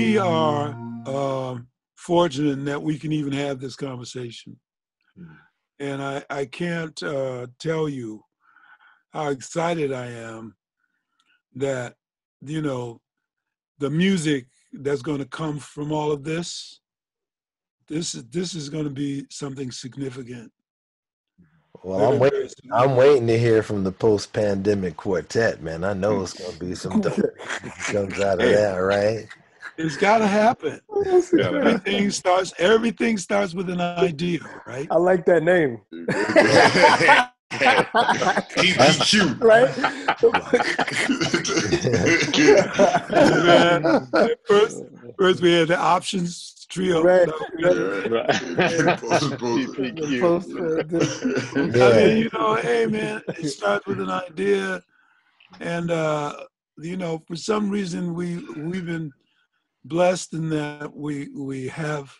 we are fortunate in that we can even have this conversation. And I can't tell you how excited I am that, you know, the music that's going to come from all of this, this is going to be something significant. Well, I'm waiting to hear from the post-pandemic quartet, man. I know it's gonna be some dope comes out of that, right? It's got to happen. Everything starts with an idea, right? I like that name. PPQ. Right? First we had the options trio. Right. I mean, you know, hey man, it starts with an idea, and you know, for some reason we've been blessed in that we have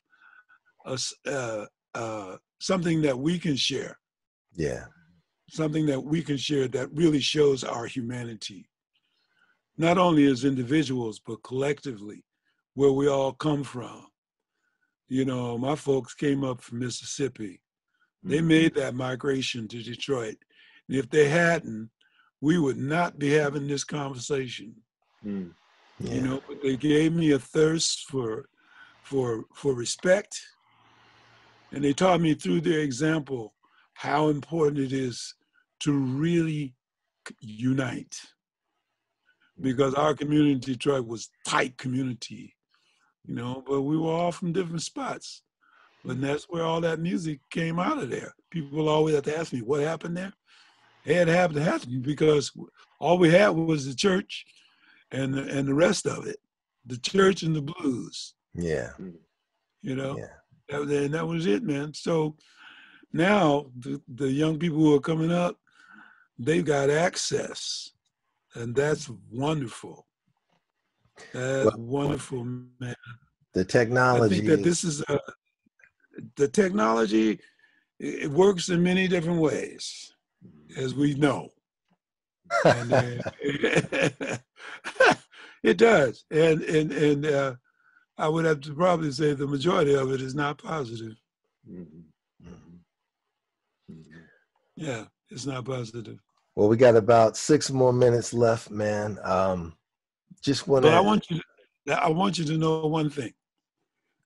something that we can share. Yeah. Something that we can share that really shows our humanity, not only as individuals, but collectively, where we all come from. You know, my folks came up from Mississippi. They made that migration to Detroit. And if they hadn't, we would not be having this conversation. Yeah. You know, but they gave me a thirst for respect. And they taught me through their example how important it is to really unite. Because our community in Detroit was tight community, you know, but we were all from different spots. But that's where all that music came out of there. People always have to ask me, what happened there? It had to happen because all we had was the church and the rest of it, the church and the blues. Yeah. You know, that was it, man. So now the young people who are coming up, they've got access, and that's wonderful. That's wonderful, man. The technology. I think that this is the technology. It works in many different ways, as we know. And, it does, and I would have to probably say the majority of it is not positive. Yeah, it's not positive. Well, we got about 6 more minutes left, man. Just want to. But I want you to know one thing.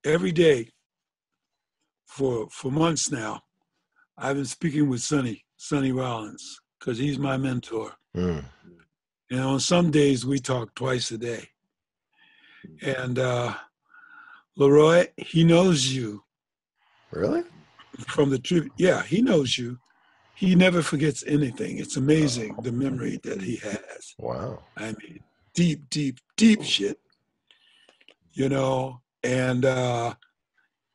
Every day, for months now, I've been speaking with Sonny Rollins, because he's my mentor. And on some days we talk twice a day. And Leroy, he knows you. Really? From the tribute. Yeah, he knows you. He never forgets anything. It's amazing the memory that he has. Wow. I mean, deep shit. You know, and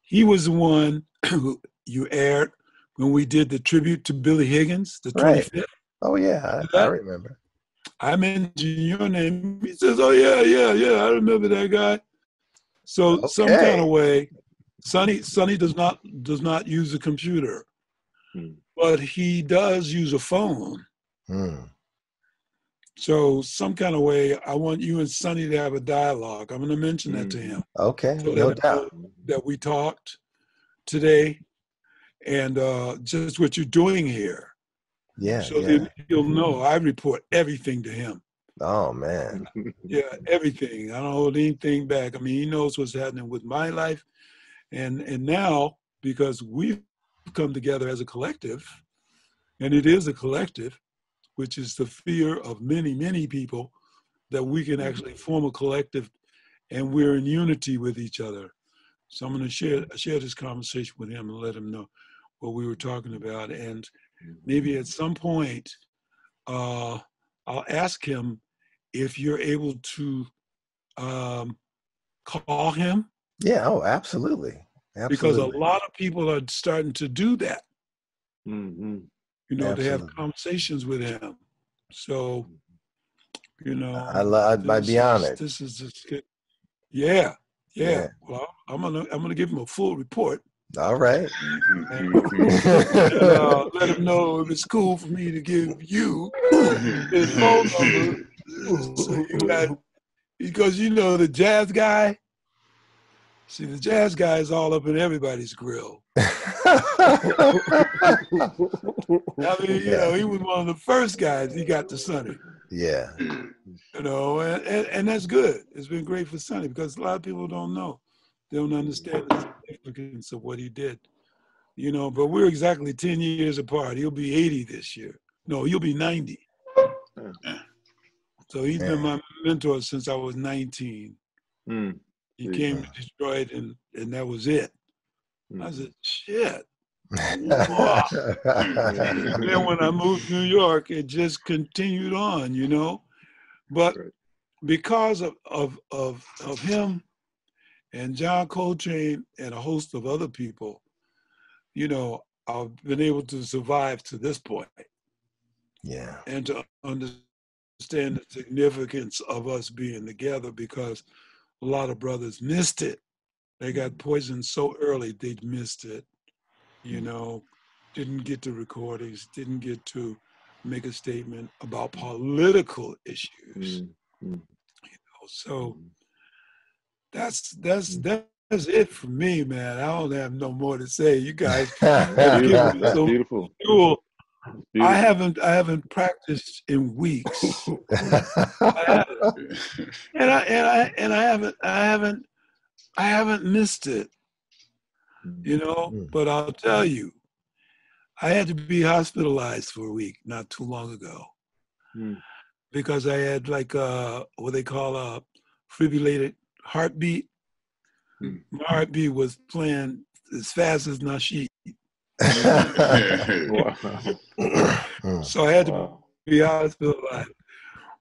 he was the one who you aired when we did the tribute to Billy Higgins, the 25th. Right. Oh yeah, I remember. I mentioned your name. He says, "Oh yeah, I remember that guy." So some kind of way, Sonny does not use a computer, but he does use a phone. So some kind of way, I want you and Sonny to have a dialogue. I'm going to mention that to him. Okay, so no doubt. That we talked today, and just what you're doing here. Yeah. So then he'll know. I report everything to him. Oh man. Yeah, everything. I don't hold anything back. I mean, he knows what's happening with my life, and now because we've come together as a collective, and it is a collective, which is the fear of many people, that we can actually form a collective, and we're in unity with each other. So I'm going to share this conversation with him and let him know what we were talking about, and maybe at some point, I'll ask him if you're able to call him. Yeah, oh, absolutely. Because a lot of people are starting to do that. You know, to have conversations with him. So, you know, I'd be honored. This is just good. Yeah. Well, I'm gonna give him a full report. All right. And, let him know if it's cool for me to give you his phone number. So you got, because you know the jazz guy. See, the jazz guy is all up in everybody's grill. I mean, you know, he was one of the first guys. He got to Sonny. Yeah. You know, and that's good. It's been great for Sonny because a lot of people don't know. They don't understand the significance of what he did. You know, but we're exactly 10 years apart. He'll be 80 this year. No, he'll be 90. So he's been my mentor since I was 19. He came to Detroit and that was it. I said, shit. Wow. And then when I moved to New York, it just continued on, you know. But because of him and John Coltrane and a host of other people, you know, I've been able to survive to this point. Yeah. And to understand the significance of us being together, because a lot of brothers missed it. They got poisoned so early, they missed it. You know, didn't get to recordings, didn't get to make a statement about political issues. You know, so that's it for me, man. I don't have no more to say. You guys have given me so beautiful. Cool. I haven't practiced in weeks. I haven't missed it. You know, but I'll tell you, I had to be hospitalized for a week not too long ago because I had like what they call a fibrillated heartbeat. My heartbeat was playing as fast as Nasheed. So I had to be hospitalized.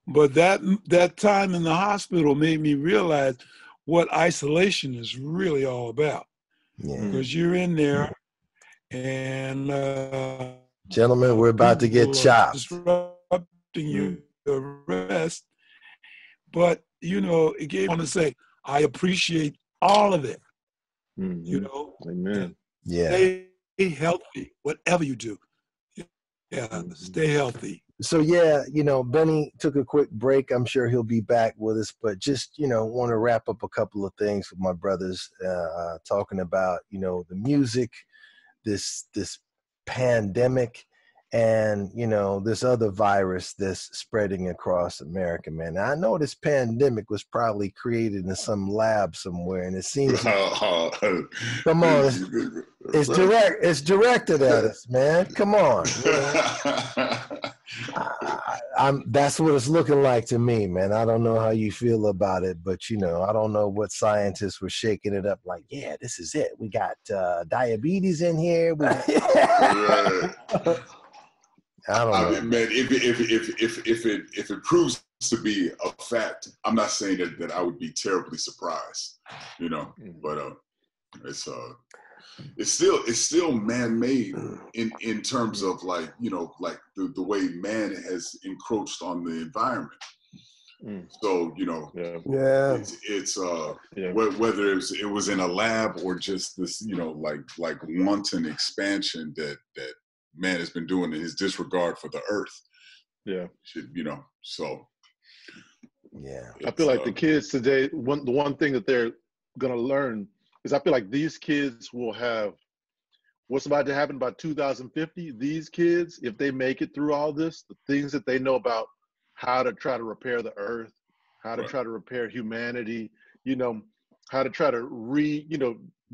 But that time in the hospital made me realize what isolation is really all about. Because you're in there and gentlemen, we're about to get chopped. Disrupting your rest. But you know, it gave me to say, I appreciate all of it. You know, amen. Stay healthy, whatever you do. Yeah, stay healthy. So yeah, you know, Benny took a quick break. I'm sure he'll be back with us, but just, you know, want to wrap up a couple of things with my brothers, talking about, you know, the music, this pandemic, and, you know, this other virus that's spreading across America, man. Now, I know this pandemic was probably created in some lab somewhere, and it seems come on, it's directed at us, man. Come on. You know? That's what it's looking like to me, man. I don't know how you feel about it, but, you know, I don't know what scientists were shaking it up like, yeah, this is it. We got diabetes in here. I mean, man, if it proves to be a fact, I'm not saying that I would be terribly surprised, you know, but it's still man-made in terms of, like, you know, like the way man has encroached on the environment. So, you know, it's whether it was in a lab or just this, you know, like wanton expansion that man has been doing in his disregard for the earth. You know, so I feel like the kids today, the one thing that they're gonna learn is, I feel like these kids will have what's about to happen by 2050. These kids, if they make it through all this, the things that they know about how to try to repair the earth, how to try to repair humanity, you know, how to try to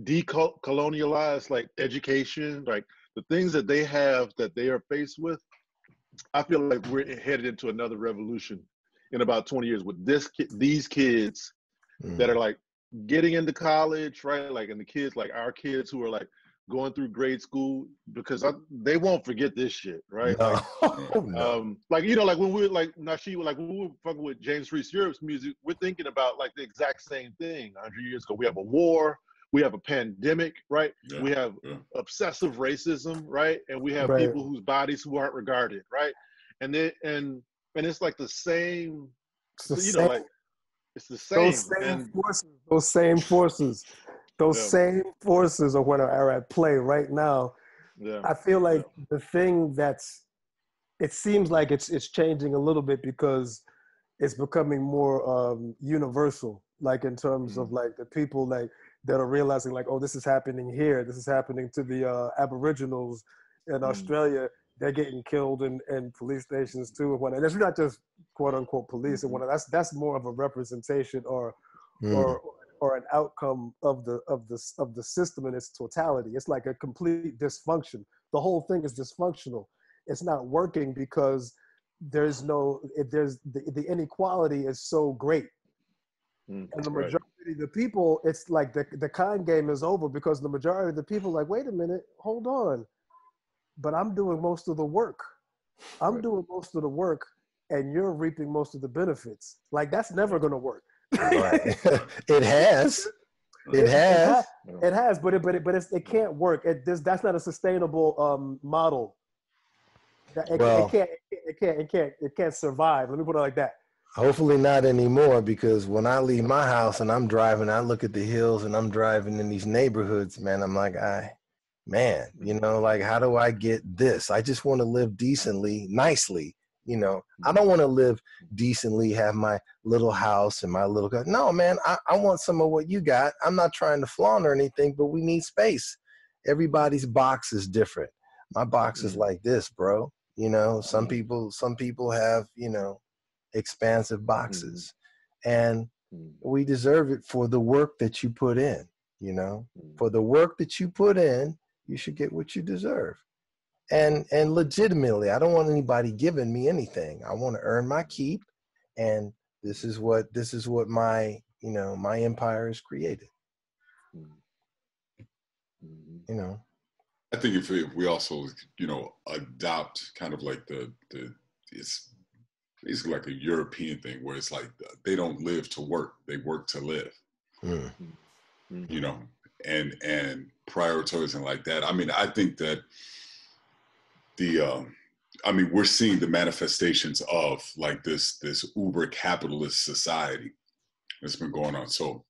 decolonialize, like, education, like the things that they have that they are faced with. I feel like we're headed into another revolution in about 20 years with these kids that are like getting into college, right? Like, and the kids, like our kids who are like going through grade school, because they won't forget this shit, right? No. Like, you know, like when we were like Nasheed, like when we were fucking with James Reese Europe's music, we're thinking about like the exact same thing 100 years ago. We have a war, we have a pandemic, right? We have obsessive racism, right? And we have people whose bodies who aren't regarded, right? And then and it's like the same, you know, like it's the same. Those same forces are what are at play right now. I feel like the thing it seems like it's changing a little bit because it's becoming more universal, like in terms of like the people, like that are realizing like, oh, this is happening here. This is happening to the Aboriginals in Australia. They're getting killed in police stations too. And whatnot. And it's not just quote unquote police and whatnot. That's more of a representation or an outcome of the system in its totality. It's like a complete dysfunction. The whole thing is dysfunctional. It's not working because the inequality is so great. And the majority of the people, it's like the kind game is over because the majority of the people are like, wait a minute, hold on. But I'm doing most of the work. I'm doing most of the work and you're reaping most of the benefits. Like that's never going to work. Right. It has. It has, but it can't work. That's not a sustainable model. It can't survive. Let me put it like that. Hopefully not anymore, because when I leave my house and I'm driving, I look at the hills and I'm driving in these neighborhoods, man. I'm like, like, how do I get this? I just want to live decently, nicely. I don't want to live decently, have my little house and my little, no, man, I want some of what you got. I'm not trying to flaunt or anything, but we need space. Everybody's box is different. My box is like this, bro. Some people have, expansive boxes, and we deserve it for the work that you put in. For the work that you put in, you should get what you deserve. And legitimately, I don't want anybody giving me anything. I want to earn my keep, and this is what my my empire is created. I think if we also adopt kind of like it's basically like a European thing where it's like they don't live to work, they work to live. And prioritizing like that. I mean, I think that we're seeing the manifestations of like this uber capitalist society that's been going on. So,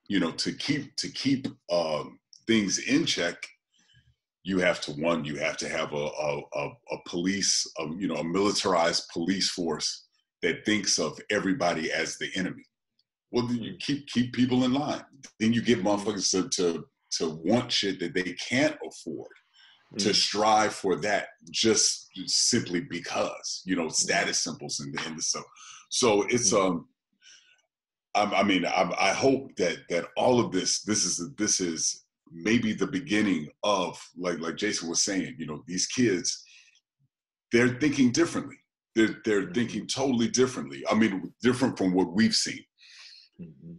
to keep things in check, you have to have a police, a militarized police force that thinks of everybody as the enemy. Well, then you keep people in line. Then you get motherfuckers to want shit that they can't afford, to strive for that just simply because, status symbols and the stuff. So it's I hope that all of this is maybe the beginning of like Jason was saying, these kids, they're thinking differently. They're thinking totally differently. I mean, different from what we've seen.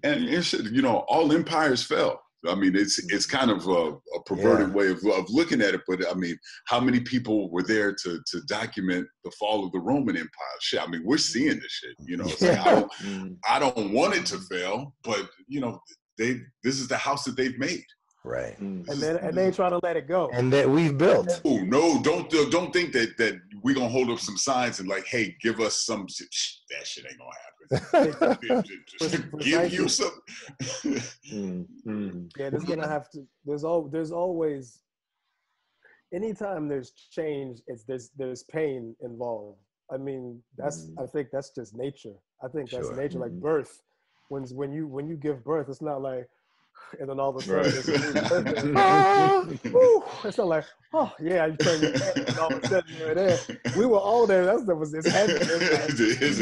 And all empires fell. I mean, it's kind of a perverted way of looking at it, but I mean, how many people were there to document the fall of the Roman Empire? Shit, I mean, we're seeing this shit. It's like, I don't want it to fail, but this is the house that they've made. Right. And they ain't trying to let it go. And that we've built. Oh no! Don't think that we're gonna hold up some signs and like, hey, give us some. That shit ain't gonna happen. Give you some. Yeah, there's gonna have to. There's always. Anytime there's change, there's pain involved. I mean, I think that's just nature. I think that's nature, like birth. When you give birth, it's not like. And then all of a sudden, it's not like, oh yeah, you turn your head, and all of a sudden you're there. We were all there. That stuff was just heavy. It's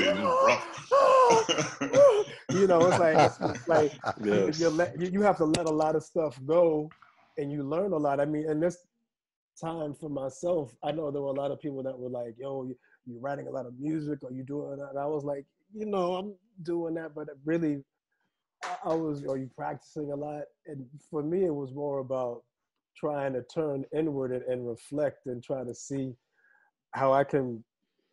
like you have to let a lot of stuff go, and you learn a lot. I mean, in this time for myself, I know there were a lot of people that were like, "Yo, you're writing a lot of music, or you doing that?" And I was like, I'm doing that, but it really. Are you practicing a lot? And for me, it was more about trying to turn inward and reflect and trying to see how I can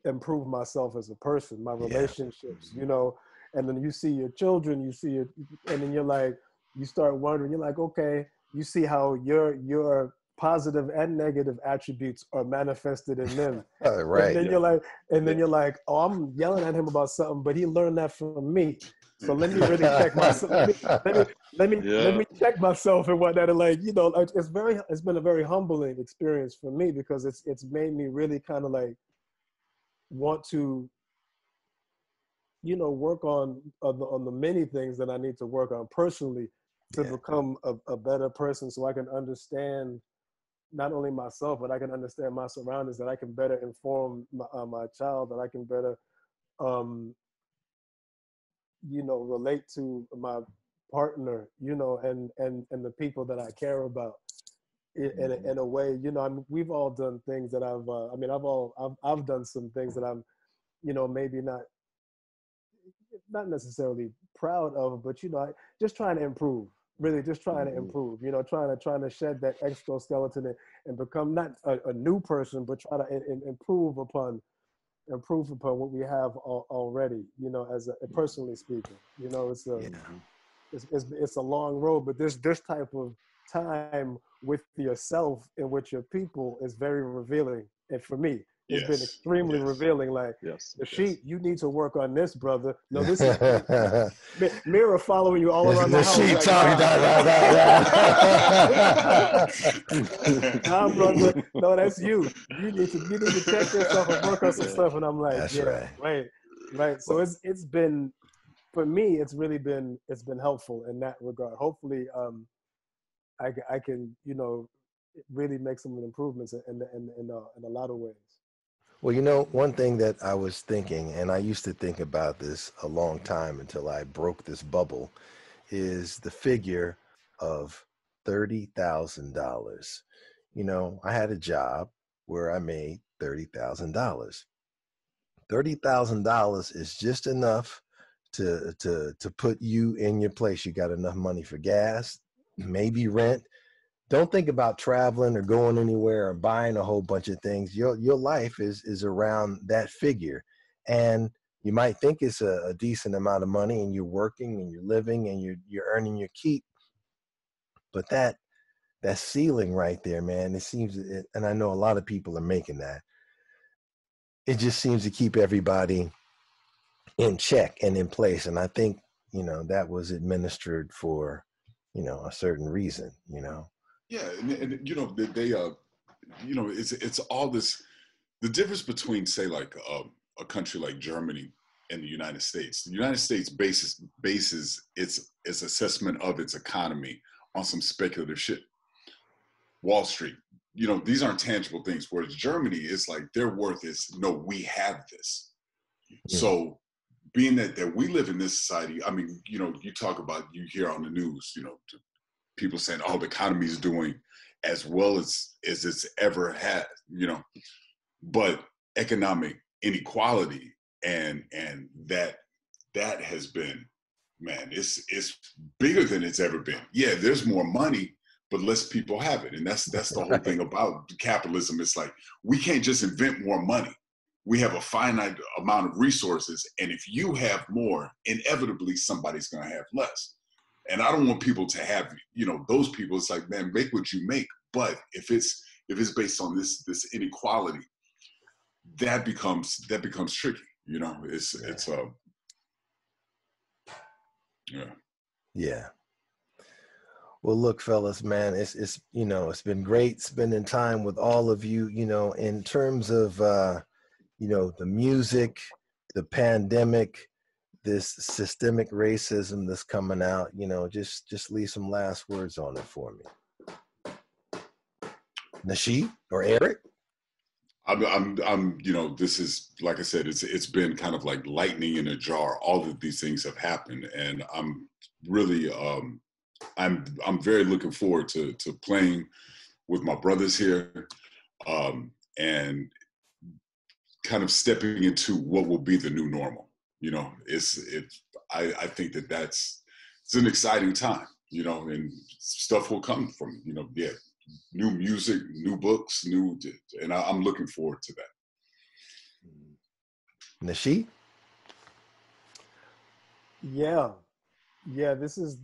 improve myself as a person, my relationships, and then you see your children, and then you're like, you start wondering, you're like, okay, you see how your positive and negative attributes are manifested in them. Right. And then you're like, oh, I'm yelling at him about something, but he learned that from me. So let me really check myself. Let me check myself and whatnot. And it's been a very humbling experience for me because it's made me really kind of like want to, work on the many things that I need to work on personally. to become a better person, so I can understand not only myself, but I can understand my surroundings, that I can better inform my child, that I can better, relate to my partner, and the people that I care about in a way, we've all done things that I've done some things that I'm, maybe not necessarily proud of, but just trying to improve. Really, just trying to improve. Trying to shed that exoskeleton and become not a new person, but try to improve upon what we have already. As personally speaking, it's a long road, but this type of time with yourself and with your people is very revealing. And for me, it's been extremely revealing. Like, the sheep, you need to work on this, brother. No, this is Mirror following you all around the house. Sheep Like, nah, brother. No, that's you. You need to check yourself and work on some stuff. And I'm like, that's right. So it's been, for me, it's been helpful in that regard. Hopefully, I can really make some improvements in a lot of ways. Well, one thing that I was thinking, and I used to think about this a long time until I broke this bubble, is the figure of $30,000. I had a job where I made $30,000. $30,000 is just enough to put you in your place. You got enough money for gas, maybe rent. Don't think about traveling or going anywhere or buying a whole bunch of things. Your life is around that figure. And you might think it's a decent amount of money, and you're working and you're living and you're earning your keep. But that ceiling right there, man, it seems, and I know a lot of people are making that, it just seems to keep everybody in check and in place. And I think, that was administered for, a certain reason, Yeah, and they it's all this. The difference between, say, like a country like Germany and the United States. The United States bases its assessment of its economy on some speculative shit. Wall Street, these aren't tangible things. Whereas Germany is like, their worth is, no, we have this. Yeah. So being that we live in this society, I mean, you talk about, you hear on the news, people saying, oh, the economy is doing as well as it's ever had, but economic inequality and that has been, man, it's bigger than it's ever been. Yeah, there's more money, but less people have it. And that's the whole thing about capitalism. It's like, we can't just invent more money. We have a finite amount of resources. And if you have more, inevitably somebody's going to have less. And I don't want people to have, those people, it's like, man, make what you make. But if it's based on this inequality, that becomes tricky. Yeah. Well, look, fellas, man, it's it's been great spending time with all of you, in terms of, the music, the pandemic, this systemic racism that's coming out, just leave some last words on it for me. Nasheed or Eric? I'm this is, like I said, it's been kind of like lightning in a jar. All of these things have happened, and I'm really, I'm very looking forward to playing with my brothers here, and kind of stepping into what will be the new normal. I think it's an exciting time, and stuff will come from, new music, new books, and I'm looking forward to that. Nasheed? Yeah. This is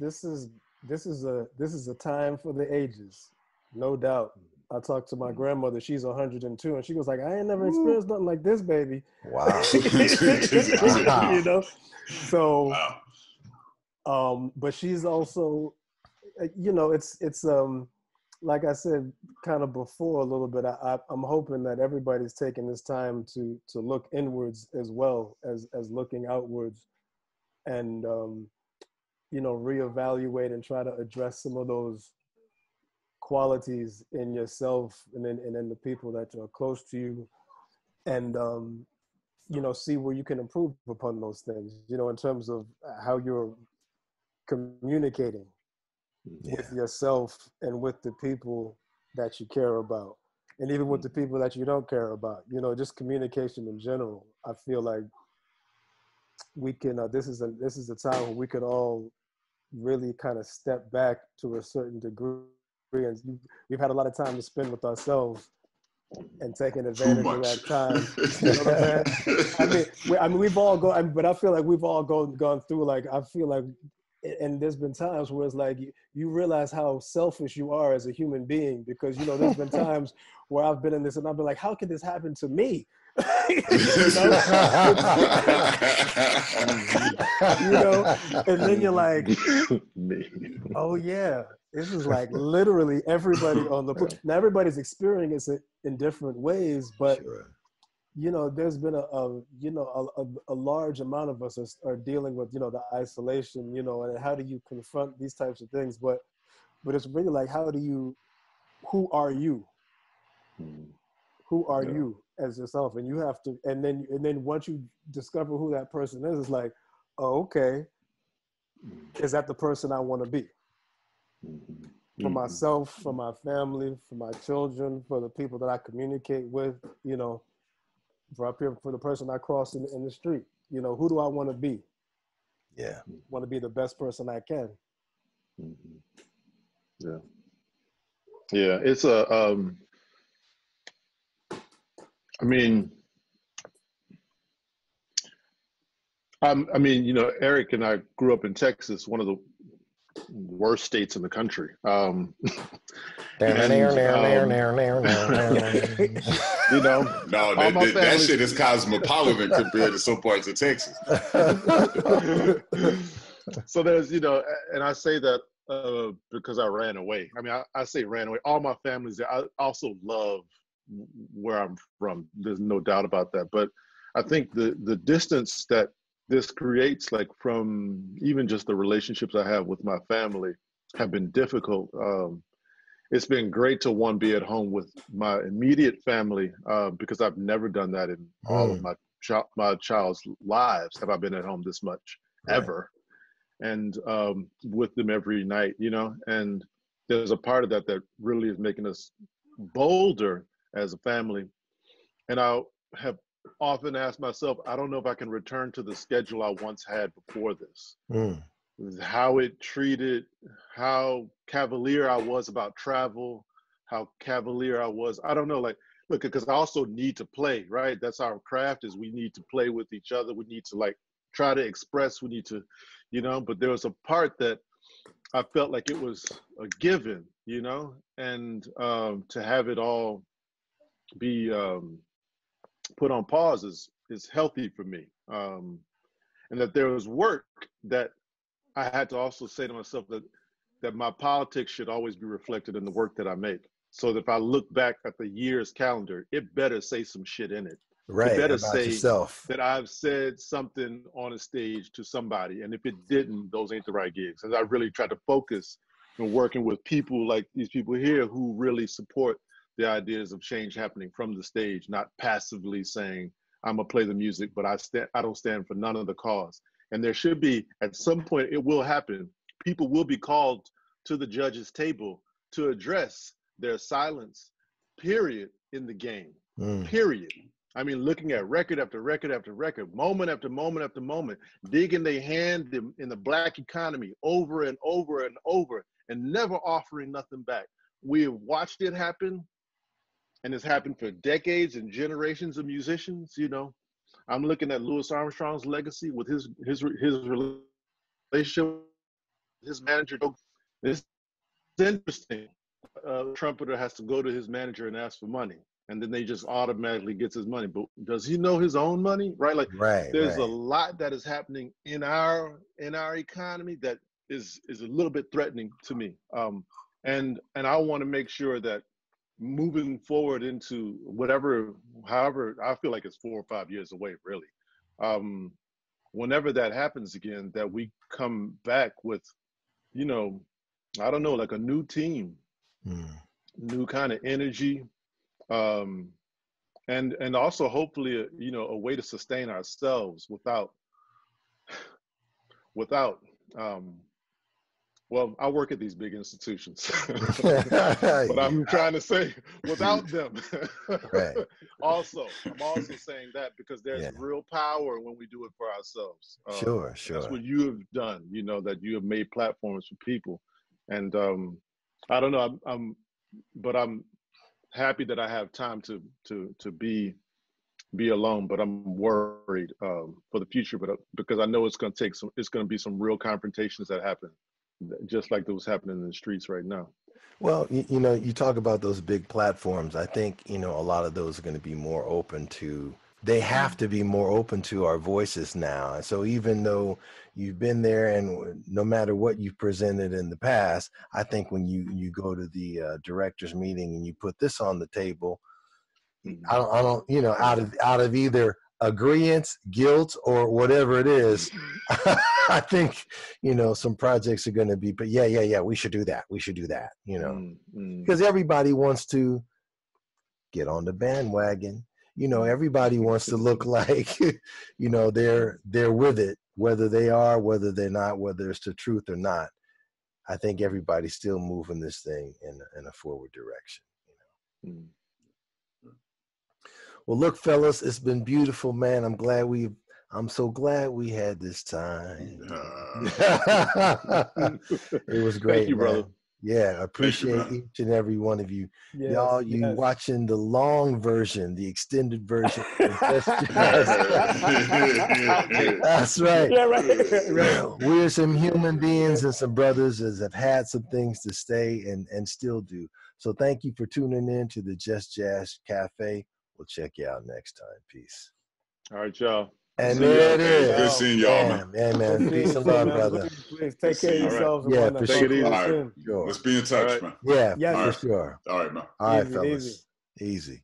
a time for the ages, no doubt. I talked to my grandmother. She's 102, and she was like, "I ain't never experienced nothing like this, baby." Wow. So, wow. But she's also, it's like I said, kind of before a little bit. I'm hoping that everybody's taking this time to look inwards as well as looking outwards, and you know, reevaluate and try to address some of those qualities in yourself and in the people that are close to you, and you know, see where you can improve upon those things, you know, in terms of how you're communicating with yourself and with the people that you care about, and even with the people that you don't care about, you know, just communication in general. I feel like we can, this is a time where we could all really kind of step back to a certain degree, and we've had a lot of time to spend with ourselves and taking advantage of that time. You know what I'm saying? I mean, we've all gone, but I feel like we've all gone through, like, I feel like, and there's been times where it's like you realize how selfish you are as a human being, because, you know, there's been times where I've been in this and I've been like, how could this happen to me? You know, and then you're like, oh yeah, this is like literally everybody on the planet. Now everybody's experiencing it in different ways, but you know, there's been a large amount of us are dealing with, you know, the isolation, you know, and how do you confront these types of things? But it's really like, who are you? Who are you as yourself? And you have to, and then once you discover who that person is, it's like, oh, okay, is that the person I want to be? For myself, for my family, for my children, for the people that I communicate with, you know, for the person I cross in the street, you know, who do I want to be? Yeah. Want to be the best person I can. Yeah. Yeah. It's a, I mean, you know, Eric and I grew up in Texas, one of the worst states in the country. You know, no, that shit is cosmopolitan compared to some parts of Texas. So there's, you know, and I say that because I ran away. I mean, I say ran away. All my family's there. I also love where I'm from. There's no doubt about that. But I think the distance that this creates, like from even just the relationships I have with my family, have been difficult. It's been great to be at home with my immediate family, because I've never done that in all of my child's lives. Have I been at home this much ever? And with them every night, you know. And there's a part of that really is making us bolder as a family. And I have often asked myself, I don't know if I can return to the schedule I once had before this. How it treated, how cavalier I was about travel, how cavalier I was. I don't know, like, look, because I also need to play, right? That's our craft, is we need to play with each other. We need to, like, try to express, we need to, you know, but there was a part that I felt like it was a given, you know, and to have it all be put on pause is healthy for me. And that there was work that I had to also say to myself that my politics should always be reflected in the work that I make. So that if I look back at the year's calendar, it better say some shit in it. Right, it better about say yourself. That I've said something on a stage to somebody. And if it didn't, those ain't the right gigs. And I really tried to focus on working with people like these people here who really support the ideas of change happening from the stage, not passively saying, I'm gonna play the music, but I don't stand for none of the cause. And there should be, at some point, it will happen. People will be called to the judge's table to address their silence, period, in the game, period. I mean, looking at record after record after record, moment after moment after moment, digging their hand in the Black economy over and over and over, and never offering nothing back. We have watched it happen, and it's happened for decades and generations of musicians, you know. I'm looking at Louis Armstrong's legacy with his relationship with his manager. It's interesting. Trumpeter has to go to his manager and ask for money, and then they just automatically gets his money. But does he know his own money? Right? Like, there's a lot that is happening in our economy that is a little bit threatening to me. And I want to make sure that moving forward into however, I feel like it's 4 or 5 years away, really. whenever that happens again, that we come back with, you know, I don't know, like a new team, new kind of energy, and also hopefully, you know, a way to sustain ourselves without, well, I work at these big institutions, but I'm trying to say without them. Right. Also, I'm also saying that because there's real power when we do it for ourselves. Sure. That's what you have done, you know, that you have made platforms for people. And I don't know, but I'm happy that I have time to be alone, but I'm worried for the future, but because I know it's going to be some real confrontations that happen, just like those happening in the streets right now. Well, you know, you talk about those big platforms. I think, you know, a lot of those are going to be more open to, they have to be more open to our voices now. And so even though you've been there and no matter what you've presented in the past, I think when you go to the directors meeting and you put this on the table, I don't, you know, out of either agreeance, guilt, or whatever it is, I think, you know, some projects are going to be, but yeah, we should do that. We should do that, you know, because everybody wants to get on the bandwagon. You know, everybody wants to look like, you know, they're with it, whether they are, whether they're not, whether it's the truth or not. I think everybody's still moving this thing in a forward direction, you know. Well, look, fellas, it's been beautiful, man. I'm so glad we had this time. It was great. Thank you, brother. Yeah, I appreciate each and every one of you. Yes, y'all, you watching the long version, the extended version. That's right. Yeah, right. We're some human beings and some brothers that have had some things to say and still do. So thank you for tuning in to the Just Jazz Cafe. We'll check you out next time. Peace. All right, y'all. And there it is. Good seeing y'all, man. Peace and love, brother. Please take care of yourselves. Yeah, for sure. sure. All right. Sure. Let's be in touch, man. Yeah, yes, for sure. All right, man. All right, fellas. Easy.